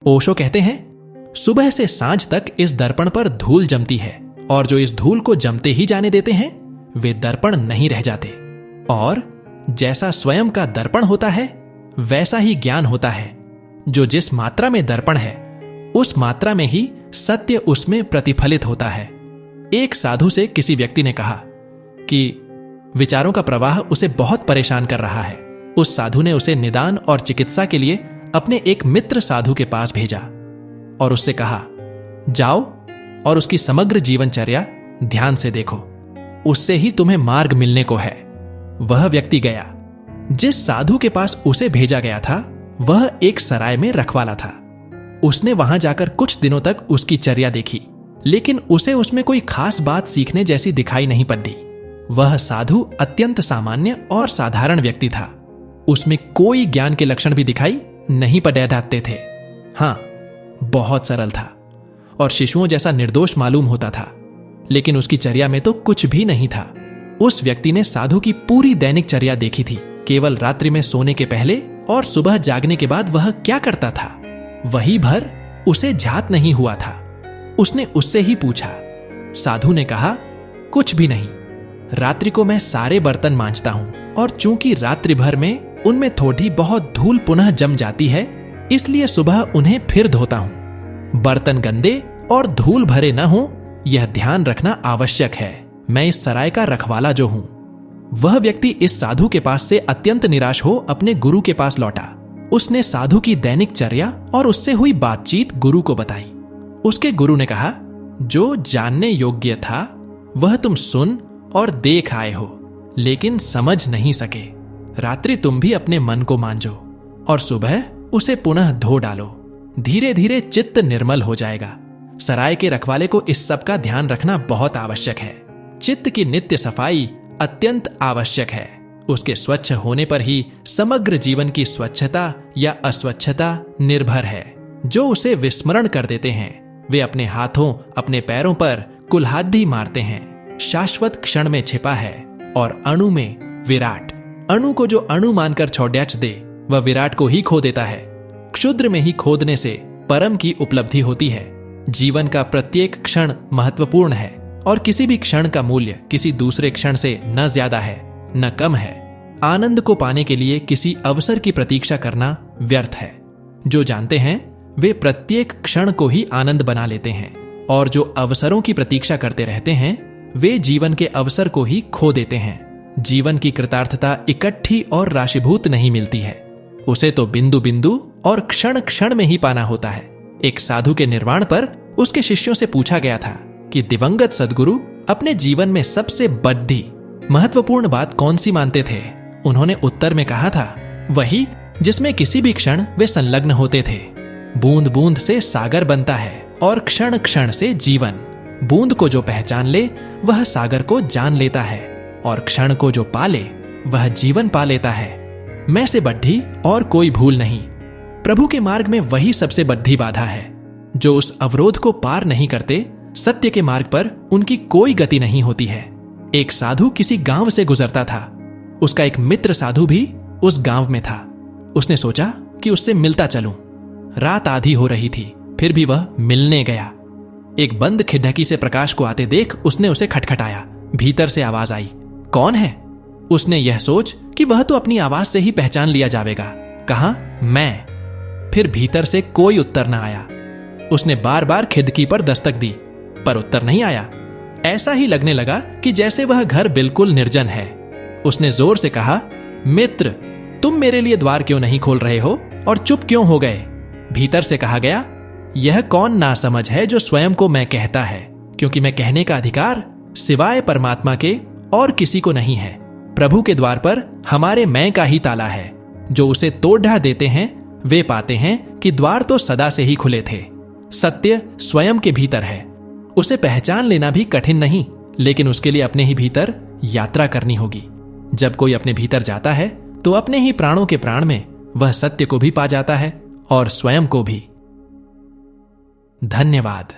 ओशो कहते हैं, सुबह से सांझ तक इस दर्पण पर धूल जमती है और जो इस धूल को जमते ही जाने देते हैं वे दर्पण नहीं रह जाते। और जैसा स्वयं का दर्पण होता है वैसा ही ज्ञान होता है। जो जिस मात्रा में दर्पण है उस मात्रा में ही सत्य उसमें प्रतिफलित होता है। एक साधु से किसी व्यक्ति ने कहा कि विचारों का प्रवाह उसे बहुत परेशान कर रहा है। उस साधु ने उसे निदान और चिकित्सा के लिए अपने एक मित्र साधु के पास भेजा और उससे कहा, जाओ और उसकी समग्र जीवनचर्या ध्यान से देखो, उससे ही तुम्हें मार्ग मिलने को है। वह व्यक्ति गया। जिस साधु के पास उसे भेजा गया था वह एक सराय में रखवाला था। उसने वहां जाकर कुछ दिनों तक उसकी चर्या देखी, लेकिन उसे उसमें कोई खास बात सीखने जैसी दिखाई नहीं पड़ी। वह साधु अत्यंत सामान्य और साधारण व्यक्ति था। उसमें कोई ज्ञान के लक्षण भी दिखाई नहीं पड़ते थे। हां, बहुत सरल था और शिशुओं जैसा निर्दोष मालूम होता था, लेकिन उसकी चर्या में तो कुछ भी नहीं था। उस व्यक्ति ने साधु की पूरी दैनिक चर्या देखी थी। केवल रात्रि में सोने के पहले और सुबह जागने के बाद वह क्या करता था वही भर उसे ध्यात नहीं हुआ था। उसने उससे ही पूछा। साधु ने कहा, कुछ भी नहीं। रात्रि को मैं सारे बर्तन मांजता हूं और चूंकि रात्रि भर में उनमें थोड़ी बहुत धूल पुनः जम जाती है, इसलिए सुबह उन्हें फिर धोता हूं। बर्तन गंदे और धूल भरे न हो यह ध्यान रखना आवश्यक है। मैं इस सराय का रखवाला जो हूं। वह व्यक्ति इस साधु के पास से अत्यंत निराश हो अपने गुरु के पास लौटा। उसने साधु की दैनिक चर्या और उससे हुई बातचीत गुरु को बताई। उसके गुरु ने कहा, जो जानने योग्य था वह तुम सुन और देख आए हो, लेकिन समझ नहीं सके। रात्रि तुम भी अपने मन को मांजो और सुबह उसे पुनः धो डालो। धीरे धीरे चित्त निर्मल हो जाएगा। सराय के रखवाले को इस सब का ध्यान रखना बहुत आवश्यक है। चित्त की नित्य सफाई अत्यंत आवश्यक है। उसके स्वच्छ होने पर ही समग्र जीवन की स्वच्छता या अस्वच्छता निर्भर है। जो उसे विस्मरण कर देते हैं वे अपने हाथों अपने पैरों पर कुल्हाड़ी मारते हैं। शाश्वत क्षण में छिपा है और अणु में विराट। अणु को जो अणु मानकर छोड़ दे वह विराट को ही खो देता है। क्षुद्र में ही खोदने से परम की उपलब्धि होती है। जीवन का प्रत्येक क्षण महत्वपूर्ण है और किसी भी क्षण का मूल्य किसी दूसरे क्षण से न ज्यादा है न कम है। आनंद को पाने के लिए किसी अवसर की प्रतीक्षा करना व्यर्थ है। जो जानते हैं वे प्रत्येक क्षण को ही आनंद बना लेते हैं और जो अवसरों की प्रतीक्षा करते रहते हैं वे जीवन के अवसर को ही खो देते हैं। जीवन की कृतार्थता इकट्ठी और राशिभूत नहीं मिलती है, उसे तो बिंदु बिंदु और क्षण क्षण में ही पाना होता है। एक साधु के निर्वाण पर उसके शिष्यों से पूछा गया था कि दिवंगत सद्गुरु अपने जीवन में सबसे बड़ी महत्वपूर्ण बात कौन सी मानते थे। उन्होंने उत्तर में कहा था, वही जिसमें किसी भी क्षण वे संलग्न होते थे। बूंद बूंद से सागर बनता है और क्षण क्षण से जीवन। बूंद को जो पहचान ले वह सागर को जान लेता है और क्षण को जो पाले वह जीवन पा लेता है। मैं से बढ़ी और कोई भूल नहीं। प्रभु के मार्ग में वही सबसे बड़ी बाधा है। जो उस अवरोध को पार नहीं करते सत्य के मार्ग पर उनकी कोई गति नहीं होती है। एक साधु किसी गांव से गुजरता था। उसका एक मित्र साधु भी उस गांव में था। उसने सोचा कि उससे मिलता चलूं। रात आधी हो रही थी, फिर भी वह मिलने गया। एक बंद खिड़की से प्रकाश को आते देख उसने उसे खटखटाया। भीतर से आवाज आई, कौन है? उसने यह सोच कि वह तो अपनी आवाज से ही पहचान लिया जाएगा, कहा, मैं। फिर भीतर से कोई उत्तर न आया। उसने बार बार खिड़की पर दस्तक दी पर उत्तर नहीं आया। ऐसा ही लगने लगा कि जैसे वह घर बिल्कुल निर्जन है। उसने जोर से कहा, मित्र, तुम मेरे लिए द्वार क्यों नहीं खोल रहे हो और चुप क्यों हो गए? भीतर से कहा गया, यह कौन नासमझ है जो स्वयं को मैं कहता है, क्योंकि मैं कहने का अधिकार सिवाय परमात्मा के और किसी को नहीं है। प्रभु के द्वार पर हमारे मैं का ही ताला है। जो उसे तोड़ ढा देते हैं वे पाते हैं कि द्वार तो सदा से ही खुले थे। सत्य स्वयं के भीतर है। उसे पहचान लेना भी कठिन नहीं, लेकिन उसके लिए अपने ही भीतर यात्रा करनी होगी। जब कोई अपने भीतर जाता है तो अपने ही प्राणों के प्राण में वह सत्य को भी पा जाता है और स्वयं को भी। धन्यवाद।